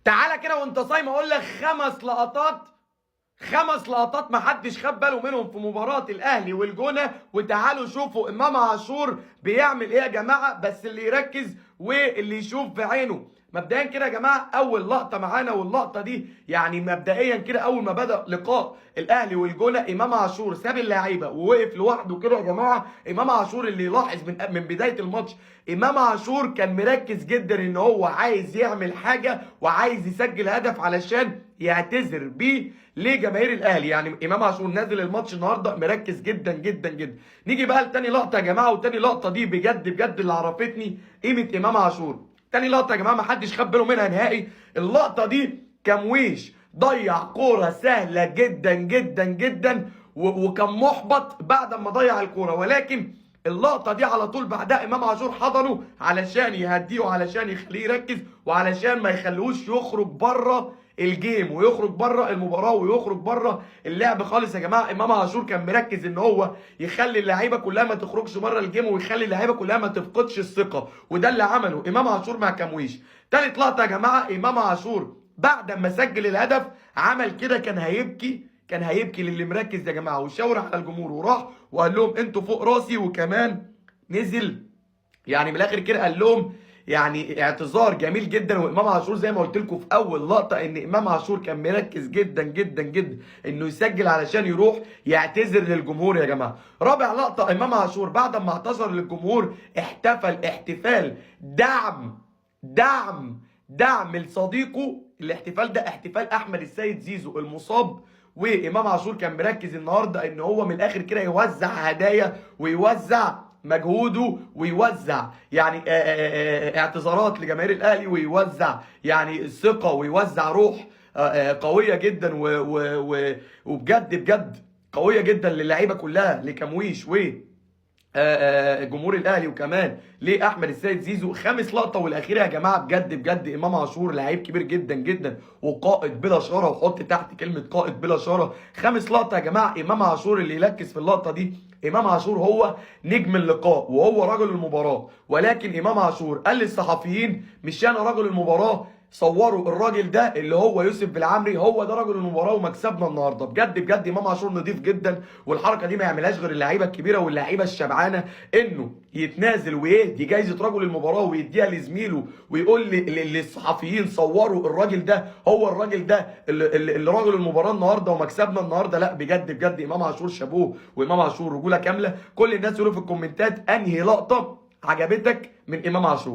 تعالى كده وانت صايم اقول لك خمس لقطات محدش خد باله منهم في مباراة الاهلي والجونة، وتعالوا شوفوا امام عاشور بيعمل ايه يا جماعة، بس اللي يركز واللي يشوف بعينه. مبدئيا كده يا جماعه اول لقطه معانا، واللقطه دي يعني مبدئيا كده اول ما بدا لقاء الاهلي والجونه امام عاشور ساب اللعيبه ووقف لوحده كده يا جماعه. امام عاشور اللي يلاحظ من بدايه الماتش امام عاشور كان مركز جدا ان هو عايز يعمل حاجه وعايز يسجل هدف علشان يعتذر بيه لجماهير الاهلي. يعني امام عاشور نازل الماتش النهارده مركز جدا جدا جدا. نيجي بقى لتاني لقطه يا جماعه، وتاني لقطه دي بجد بجد اللي عرفتني قيمه امام عاشور. تاني لقطه يا جماعه ما حدش خد باله منها نهائي. اللقطه دي كمويش ضيع كوره سهله جدا جدا جدا وكان محبط بعد ما ضيع الكوره، ولكن اللقطه دي على طول بعدها امام عاشور حضنه علشان يهديه وعلشان يخليه يركز وعلشان ما يخليهوش يخرج بره الجيم ويخرج بره المباراه ويخرج بره اللعب خالص. يا جماعه امام عاشور كان مركز ان هو يخلي اللعيبه كلها ما تخرجش بره الجيم ويخلي اللعيبه كلها ما تفقدش الثقه، وده اللي عمله امام عاشور مع كمويش. تالت لقطه يا جماعه امام عاشور بعد ما سجل الهدف عمل كده كان هيبكي للي مركز يا جماعه، وشاور على الجمهور وراح وقال لهم انتوا فوق راسي، وكمان نزل يعني من الاخر كده قال لهم يعني اعتذار جميل جدا. وامام عاشور زي ما قلت لكم في اول لقطه ان امام عاشور كان مركز جدا جدا جدا انه يسجل علشان يروح يعتذر للجمهور يا جماعه. رابع لقطه امام عاشور بعد ما اعتذر للجمهور احتفل احتفال دعم لصديقه. الاحتفال ده احتفال احمد السيد زيزو المصاب، وامام عاشور كان مركز النهارده ان هو من الاخر كده يوزع هدايا ويوزع مجهوده ويوزع يعني اعتذارات لجماهير الاهلي، ويوزع يعني ثقه ويوزع روح قويه جدا وبجد بجد قويه جدا للعيبه كلها، لكمويش و جمهور الاهلي وكمان لاحمد السيد زيزو. خامس لقطه والاخيره يا جماعه بجد بجد امام عاشور لعيب كبير جدا جدا وقائد بلا شاره، وحط تحت كلمه قائد بلا شاره. خامس لقطه يا جماعه امام عاشور اللي يركز في اللقطه دي، امام عاشور هو نجم اللقاء وهو رجل المباراه، ولكن امام عاشور قال للصحفيين مش انا رجل المباراه، صوروا الراجل ده اللي هو يوسف بالعمري هو ده رجل المباراه ومكسبنا النهارده. بجد بجد امام عاشور نضيف جدا، والحركه دي ما يعملهاش غير اللعيبه الكبيره واللعيبه الشبعانه، انه يتنازل ويهدي جايزه رجل المباراه ويديها لزميله ويقول للصحفيين صوروا الراجل ده هو الراجل ده اللي رجل المباراه النهارده ومكسبنا النهارده. لا بجد بجد امام عاشور شابوه، وامام عاشور رجوله كامله. كل الناس يقولوا في الكومنتات انهي لقطه عجبتك من امام عاشور.